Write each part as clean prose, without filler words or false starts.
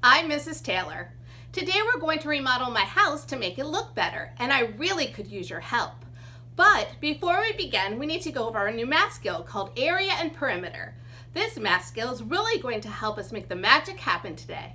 I'm Mrs. Taylor. Today we're going to remodel my house to make it look better, and I really could use your help. But before we begin, we need to go over our new math skill called area and perimeter. This math skill is really going to help us make the magic happen today.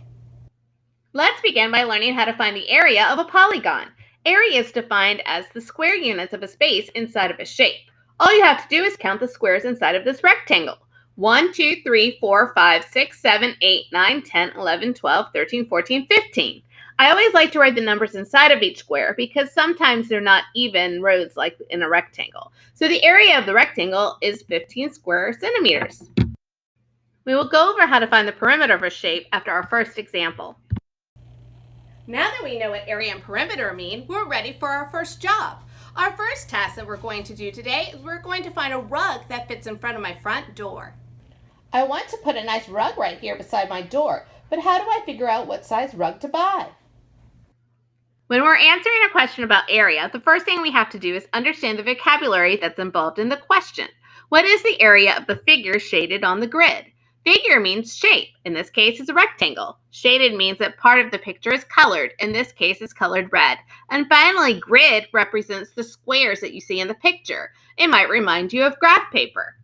Let's begin by learning how to find the area of a polygon. Area is defined as the square units of a space inside of a shape. All you have to do is count the squares inside of this rectangle. 1, 2, 3, 4, 5, 6, 7, 8, 9, 10, 11, 12, 13, 14, 15. I always like to write the numbers inside of each square because sometimes they're not even rows like in a rectangle. So the area of the rectangle is 15 square centimeters. We will go over how to find the perimeter of a shape after our first example. Now that we know what area and perimeter mean, we're ready for our first job. Our first task that we're going to do today is we're going to find a rug that fits in front of my front door. I want to put a nice rug right here beside my door, but how do I figure out what size rug to buy? When we're answering a question about area, the first thing we have to do is understand the vocabulary that's involved in the question. What is the area of the figure shaded on the grid? Figure means shape. In this case, it's a rectangle. Shaded means that part of the picture is colored. In this case, it's colored red. And finally, grid represents the squares that you see in the picture. It might remind you of graph paper.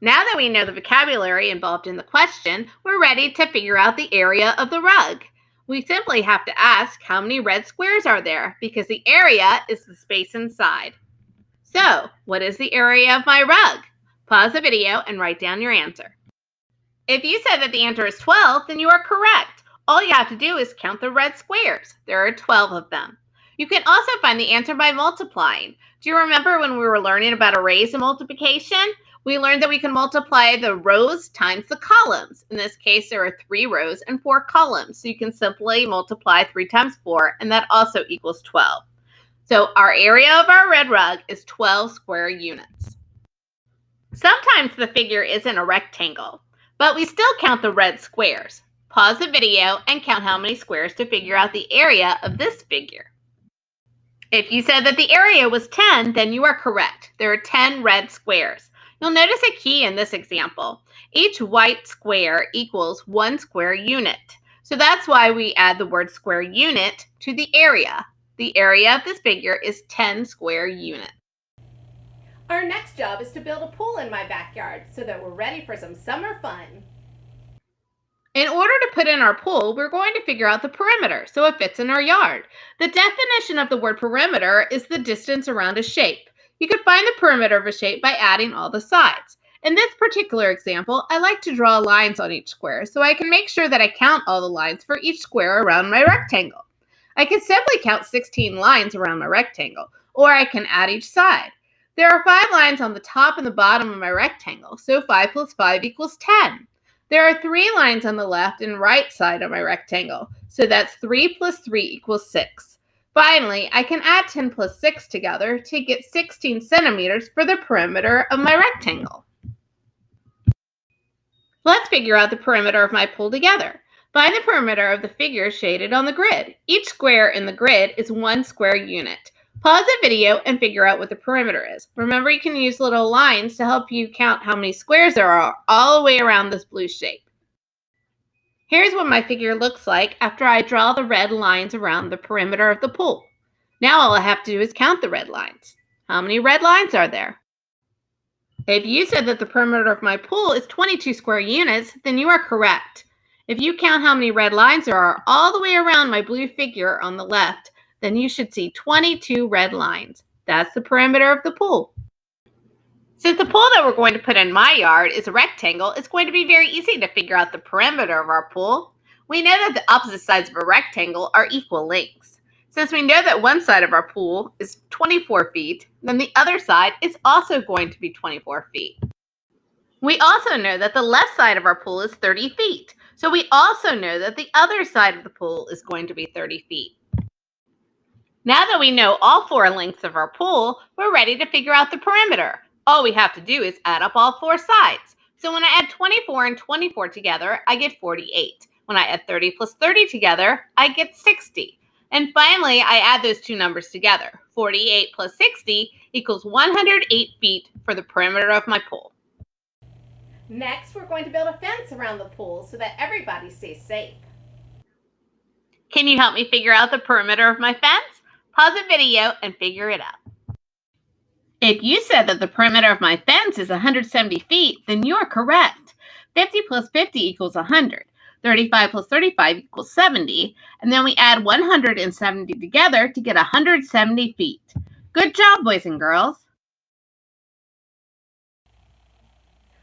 Now that we know the vocabulary involved in the question, we're ready to figure out the area of the rug. We simply have to ask how many red squares are there because the area is the space inside. So, what is the area of my rug? Pause the video and write down your answer. If you said that the answer is 12, then you are correct. All you have to do is count the red squares. There are 12 of them. You can also find the answer by multiplying. Do you remember when we were learning about arrays and multiplication? We learned that we can multiply the rows times the columns. In this case, there are 3 rows and 4 columns. So you can simply multiply 3 times 4, and that also equals 12. So our area of our red rug is 12 square units. Sometimes the figure isn't a rectangle, but we still count the red squares. Pause the video and count how many squares to figure out the area of this figure. If you said that the area was 10, then you are correct. There are 10 red squares. You'll notice a key in this example. Each white square equals 1 square unit. So that's why we add the word square unit to the area. The area of this figure is 10 square units. Our next job is to build a pool in my backyard so that we're ready for some summer fun. In order to put in our pool, we're going to figure out the perimeter so it fits in our yard. The definition of the word perimeter is the distance around a shape. You can find the perimeter of a shape by adding all the sides. In this particular example, I like to draw lines on each square so I can make sure that I count all the lines for each square around my rectangle. I can simply count 16 lines around my rectangle, or I can add each side. There are 5 lines on the top and the bottom of my rectangle, so 5 plus 5 equals 10. There are 3 lines on the left and right side of my rectangle, so that's 3 plus 3 equals 6. Finally, I can add 10 plus 6 together to get 16 centimeters for the perimeter of my rectangle. Let's figure out the perimeter of my pool together. Find the perimeter of the figure shaded on the grid. Each square in the grid is 1 square unit. Pause the video and figure out what the perimeter is. Remember, you can use little lines to help you count how many squares there are all the way around this blue shape. Here's what my figure looks like after I draw the red lines around the perimeter of the pool. Now all I have to do is count the red lines. How many red lines are there? If you said that the perimeter of my pool is 22 square units, then you are correct. If you count how many red lines there are all the way around my blue figure on the left, then you should see 22 red lines. That's the perimeter of the pool. Since the pool that we're going to put in my yard is a rectangle, it's going to be very easy to figure out the perimeter of our pool. We know that the opposite sides of a rectangle are equal lengths. Since we know that one side of our pool is 24 feet, then the other side is also going to be 24 feet. We also know that the left side of our pool is 30 feet. So we also know that the other side of the pool is going to be 30 feet. Now that we know all 4 lengths of our pool, we're ready to figure out the perimeter. All we have to do is add up all 4 sides. So when I add 24 and 24 together, I get 48. When I add 30 plus 30 together, I get 60. And finally, I add those 2 numbers together. 48 plus 60 equals 108 feet for the perimeter of my pool. Next, we're going to build a fence around the pool so that everybody stays safe. Can you help me figure out the perimeter of my fence? Pause the video and figure it out. If you said that the perimeter of my fence is 170 feet, then you are correct. 50 plus 50 equals 100. 35 plus 35 equals 70. And then we add 170 together to get 170 feet. Good job, boys and girls.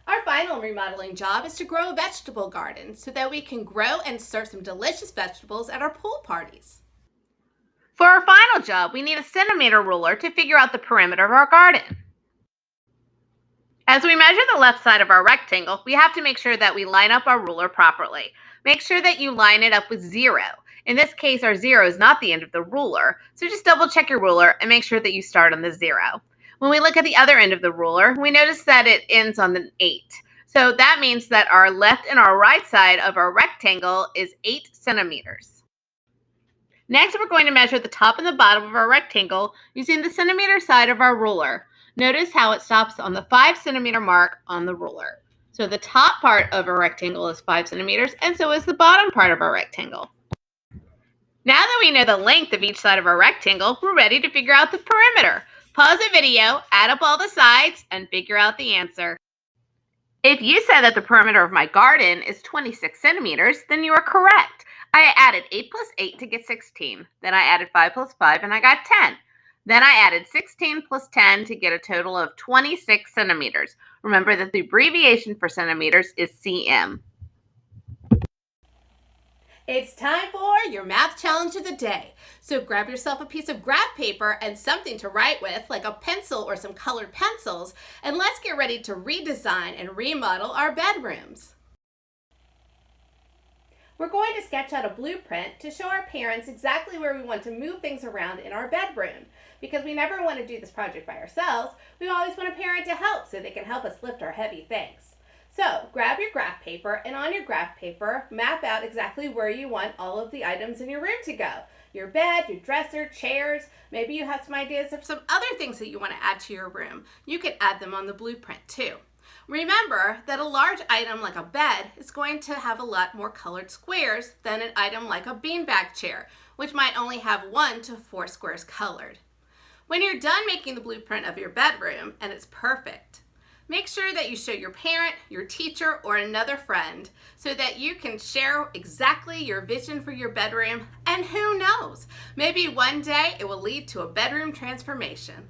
Our final remodeling job is to grow a vegetable garden so that we can grow and serve some delicious vegetables at our pool parties. For our final job, we need a centimeter ruler to figure out the perimeter of our garden. As we measure the left side of our rectangle, we have to make sure that we line up our ruler properly. Make sure that you line it up with 0. In this case, our 0 is not the end of the ruler, so just double check your ruler and make sure that you start on the 0. When we look at the other end of the ruler, we notice that it ends on an 8. So that means that our left and our right side of our rectangle is 8 centimeters. Next, we're going to measure the top and the bottom of our rectangle using the centimeter side of our ruler. Notice how it stops on the 5 centimeter mark on the ruler. So the top part of our rectangle is 5 centimeters, and so is the bottom part of our rectangle. Now that we know the length of each side of our rectangle, we're ready to figure out the perimeter. Pause the video, add up all the sides, and figure out the answer. If you said that the perimeter of my garden is 26 centimeters, then you are correct. I added 8 plus 8 to get 16. Then I added 5 plus 5 and I got 10. Then I added 16 plus 10 to get a total of 26 centimeters. Remember that the abbreviation for centimeters is cm. It's time for your math challenge of the day. So grab yourself a piece of graph paper and something to write with, like a pencil or some colored pencils, and let's get ready to redesign and remodel our bedrooms. We're going to sketch out a blueprint to show our parents exactly where we want to move things around in our bedroom. Because we never want to do this project by ourselves, we always want a parent to help so they can help us lift our heavy things. So grab your graph paper, and on your graph paper, map out exactly where you want all of the items in your room to go. Your bed, your dresser, chairs. Maybe you have some ideas of some other things that you want to add to your room. You can add them on the blueprint too. Remember that a large item like a bed is going to have a lot more colored squares than an item like a beanbag chair, which might only have 1 to 4 squares colored. When you're done making the blueprint of your bedroom and it's perfect, make sure that you show your parent, your teacher, or another friend so that you can share exactly your vision for your bedroom, and who knows, maybe one day it will lead to a bedroom transformation.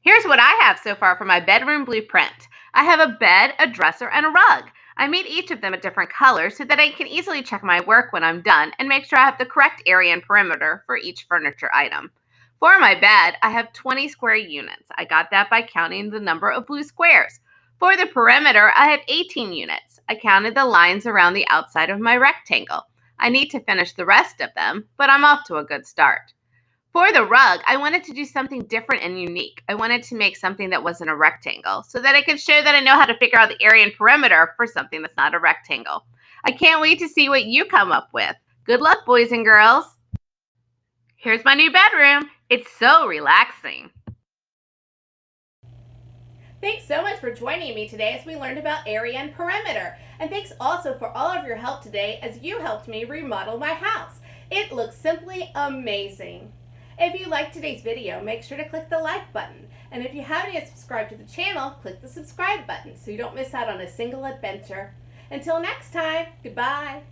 Here's what I have so far for my bedroom blueprint. I have a bed, a dresser, and a rug. I made each of them a different color so that I can easily check my work when I'm done and make sure I have the correct area and perimeter for each furniture item. For my bed, I have 20 square units. I got that by counting the number of blue squares. For the perimeter, I have 18 units. I counted the lines around the outside of my rectangle. I need to finish the rest of them, but I'm off to a good start. For the rug, I wanted to do something different and unique. I wanted to make something that wasn't a rectangle so that I could show that I know how to figure out the area and perimeter for something that's not a rectangle. I can't wait to see what you come up with. Good luck, boys and girls. Here's my new bedroom. It's so relaxing. Thanks so much for joining me today as we learned about area and perimeter. And thanks also for all of your help today as you helped me remodel my house. It looks simply amazing. If you liked today's video, make sure to click the like button. And if you haven't yet subscribed to the channel, click the subscribe button so you don't miss out on a single adventure. Until next time, goodbye.